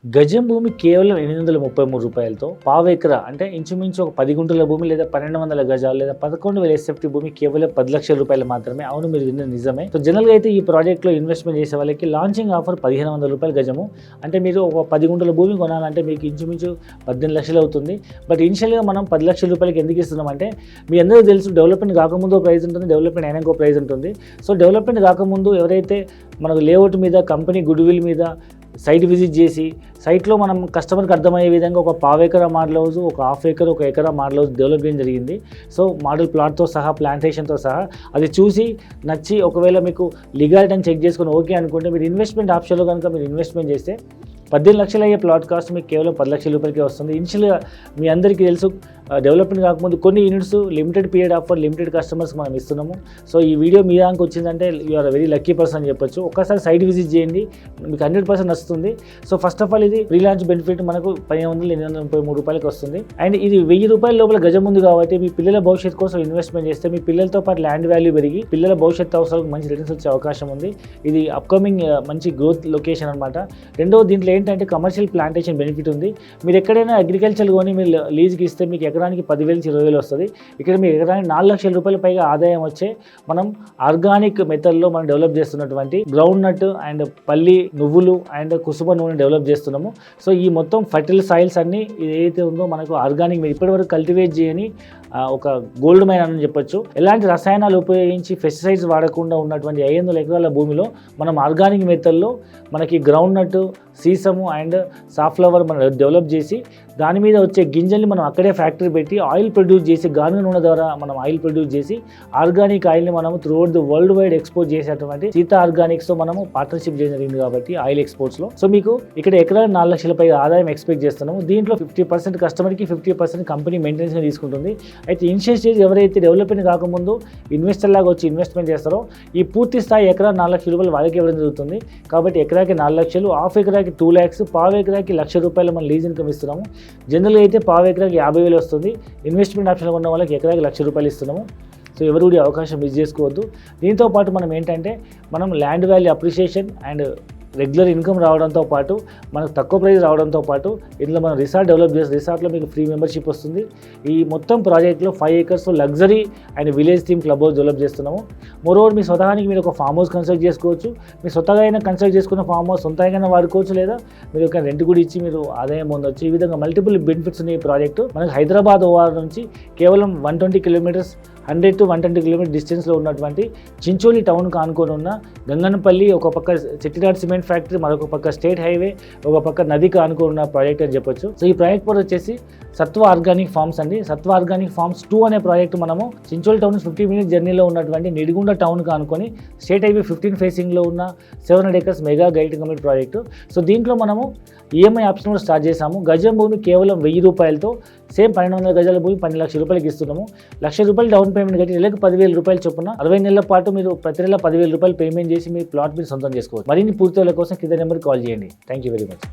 గజం భూమి కేవలం 833 రూపాయలతో పావు ఎకరా అంటే ఇంచుమించు ఒక 10 గుంటల భూమి లేదా 1200 గజాలు లేదా 11,000 ఎస్ఎఫ్టీ భూమి కేవలం 10 లక్షల రూపాయలు మాత్రమే. అవును, మీరు విన్న నిజమే. సో జనరల్గా అయితే ఈ ప్రాజెక్ట్లో ఇన్వెస్ట్మెంట్ చేసే వాళ్ళకి లాంచింగ్ ఆఫర్ 1500 రూపాయలు గజము. అంటే మీరు ఒక 10 గుంటల భూమి కొనాలంటే మీకు ఇంచుమించు 18 లక్షలు అవుతుంది. బట్ ఇనిషియల్గా మనం 10 లక్షల రూపాయలకి ఎందుకు ఇస్తున్నామంటే మీ అందరికీ తెలుసు, డెవలప్మెంట్ కాకముందు ప్రైస్ ఉంటుంది, డెవలప్మెంట్ అయినాక ప్రైస్ ఉంటుంది. సో డెవలప్మెంట్ కాకముందు ఎవరైతే మనకు లేఅవుట్ మీద, కంపెనీ గుడ్ విల్ మీద సైట్ విజిట్ చేసి సైట్లో మనం కస్టమర్కి అర్థమయ్యే విధంగా ఒక పావు ఎకరా మోడల్ హౌస్, ఒక హాఫ్ ఎకర్, ఒక ఎకరా మోడల్ హౌస్ డెవలప్ చేయడం జరిగింది. సో మోడల్ ప్లాట్తో సహా, ప్లాంటేషన్తో సహా అది చూసి నచ్చి ఒకవేళ మీకు లీగాలిటీ చెక్ చేసుకొని ఓకే అనుకుంటే మీరు ఇన్వెస్ట్మెంట్ ఆప్షన్లో కనుక మీరు ఇన్వెస్ట్మెంట్ చేస్తే 18 లక్షలు అయ్యే ప్లాట్ కాస్ట్ మీకు కేవలం 10 లక్షల రూపాయలకే వస్తుంది. ఇనిషియల్గా మీ అందరికీ తెలుసు, డెవలప్మెంట్ కాకముందు కొన్ని units limited period offer limited కస్టమర్స్కి మనం ఇస్తున్నాము. సో ఈ వీడియో మీ దానికి వచ్చిందంటే you are very lucky person అని చెప్పొచ్చు. ఒక్కసారి సైట్ విజిట్ చేయండి, మీకు 100% వస్తుంది. సో ఫస్ట్ ఆఫ్ ఆల్ ఇది ప్రీ లాంచ్ బెనిఫిట్ మనకు 1533 రూపాయలకి వస్తుంది. అండ్ ఇది 1000 రూపాయల లోపల గజం ఉంది కాబట్టి మీ పిల్లల భవిష్యత్తు కోసం ఇన్వెస్ట్మెంట్ చేస్తే మీ పిల్లలతో పాటు ల్యాండ్ వాల్యూ పెరిగి పిల్లల భవిష్యత్తు అవసరాలకు మంచి రిటర్న్స్ వచ్చే అవకాశం ఉంది. ఇది అప్కమింగ్ మంచి గ్రోత్ లొకేషన్ అనమాట. రెండో దీంట్లో ఏంటంటే కమర్షియల్ ప్లాంటేషన్ బెనిఫిట్ ఉంది. మీరు ఎక్కడైనా అగ్రికల్చర్ కొని మీరు లీజ్కి ఇస్తే మీకు ఎకరానికి 10,000-20,000 వస్తుంది. ఇక్కడ మీకు ఎకరానికి 4 లక్షల రూపాయల పైగా ఆదాయం వచ్చే మనం ఆర్గానిక్ మెథడ్లో మనం డెవలప్ చేస్తున్నటువంటి గ్రౌండ్ నట్ అండ్ పల్లి నువ్వులు అండ్ కుసుమ నూనె డెవలప్ చేస్తున్నాము. సో ఈ మొత్తం ఫర్టిల్ సాయిల్స్ అన్నీ ఏదైతే ఉందో మనకు ఆర్గానిక్, మీరు ఇప్పటివరకు కల్టివేట్ చేయని ఒక గోల్డ్ మైన్ అని చెప్పొచ్చు. ఎలాంటి రసాయనాలు ఉపయోగించి పెస్టిసైడ్స్ వాడకుండా ఉన్నటువంటి 500 ఎకరాల భూమిలో మనం ఆర్గానిక్ మెథడ్లో మనకి గ్రౌండ్ నట్, సీసము అండ్ సాఫ్లవర్ మనం డెవలప్ చేసి దాని మీద వచ్చే గింజల్ని మనం అక్కడే ఫ్యాక్టరీ పెట్టి ఆయిల్ ప్రొడ్యూస్ చేసి, గానుగ నూనె ద్వారా మనం ఆయిల్ ప్రొడ్యూస్ చేసి ఆర్గానిక్ ఆయిల్ని మనం throughout the world wide export చేసేటువంటి సీతా ఆర్గానిక్స్తో మనము పార్ట్నర్షిప్ చేయడం జరిగింది కాబట్టి ఆయిల్ ఎక్స్పోర్ట్స్లో. సో మీకు ఇక్కడ ఎకరా 4 లక్షల పైగా ఆదాయం ఎక్స్పెక్ట్ చేస్తున్నాము. దీంట్లో 50% కస్టమర్కి, 50% కంపెనీ మెయింటెనెన్స్గా తీసుకుంటుంది. అయితే ఇనిషియల్ స్టేజ్ ఎవరైతే డెవలప్మెంట్ కాకముందు ఇన్వెస్టర్ లాగా వచ్చి ఇన్వెస్ట్మెంట్ చేస్తారో ఈ పూర్తి స్థాయి ఎకరా 4 లక్షల రూపాయలు వాళ్ళకి ఇవ్వడం జరుగుతుంది. కాబట్టి ఎకరాకి 4 లక్షలు, హాఫ్ ఎకరాకి 2 lakhs, పావు ఎకరాకి 1,00,000 రూపాయలు మనం లీజ్ ఇన్కమ్ ఇస్తున్నాము. జనరల్గా అయితే పావు ఎకరాకి 50,000 వస్తుంది. ఇన్వెస్ట్మెంట్ ఆప్షన్ ఉన్న వాళ్ళకి ఎకరాకి 1,00,000 రూపాయలు ఇస్తున్నాము. సో ఎవరు కూడా అవకాశం మిస్ చేసుకోవద్దు. దీంతో పాటు మనం ఏంటంటే మనం land value appreciation and regular income రావడంతో పాటు మనకు తక్కువ ప్రైస్ రావడంతో పాటు ఇందులో మనం రిసార్ట్ డెవలప్ చేస్తే రిసార్ట్లో మీకు ఫ్రీ మెంబర్షిప్ వస్తుంది. ఈ మొత్తం ప్రాజెక్ట్లో 5 acres luxury and village theme club house develop చేస్తున్నాము. మోరోవర్ మీ స్వతహానికి మీరు ఒక ఫామ్ హౌస్ కన్స్ట్రక్ట్ చేసుకోవచ్చు. మీ సొంతగా అయినా కన్స్ట్రక్ట్ చేసుకున్న ఫామ్ హౌస్ సొంతంగా వాడుకోవచ్చు, లేదా మీరు ఒక రెంట్ కూడా ఇచ్చి మీరు ఆదాయం పొందవచ్చు. ఈ విధంగా మల్టిపుల్ బెనిఫిట్స్ ఉన్న ఈ ప్రాజెక్టు మనకు హైదరాబాద్ ఓఆర్ నుంచి కేవలం 120 కిలోమీటర్స్ 100 to 120 కిలోమీటర్ డిస్టెన్స్లో ఉన్నటువంటి చించోలి టౌన్కి ఆనుకొని ఉన్న గంగనపల్లి, ఒక పక్క చెట్టినాడ్ సిమెంట్ ఫ్యాక్టరీ, మరొక పక్క స్టేట్ హైవే, ఒక పక్క నదికి ఆనుకొని ఉన్న ప్రాజెక్ట్ అని చెప్పొచ్చు. సో ఈ ప్రాజెక్ట్ పేరు వచ్చేసి సత్వ ఆర్గానిక్ ఫార్మ్స్ అండి. సత్వ ఆర్గానిక్ ఫార్మ్స్ 2 అనే ప్రాజెక్ట్ మనము చించోలి టౌన్ 50 minutes జర్నీలో ఉన్నటువంటి నిడిగుండ టౌన్కి ఆనుకొని స్టేట్ హైవే 15 ఫేసింగ్లో ఉన్న 700 acres mega guide committee project. So దీంట్లో మనము ఈఎంఐ ఆప్షన్ కూడా స్టార్ట్ చేసాము. గజం భూమి కేవలం 1000 రూపాయలతో సేమ్ 1200 గజాల భూమి 12 లక్షల రూపాయలకి ఇస్తున్నాము. 1,00,000 రూపాయలు డౌన్ పేమెంట్ కట్టి నెలకు 10,000 రూపాయలు చొప్పున 60 నెలల పాటు మీరు ప్రతి నెల 10,000 రూపాయలు పేమెంట్ చేసి మీ ప్లాట్ మీరు సొంతం చేసుకోవచ్చు. మరిన్ని పూర్తి కోసం కింద నెంబర్కి కాల్ చేయండి. Thank you very much.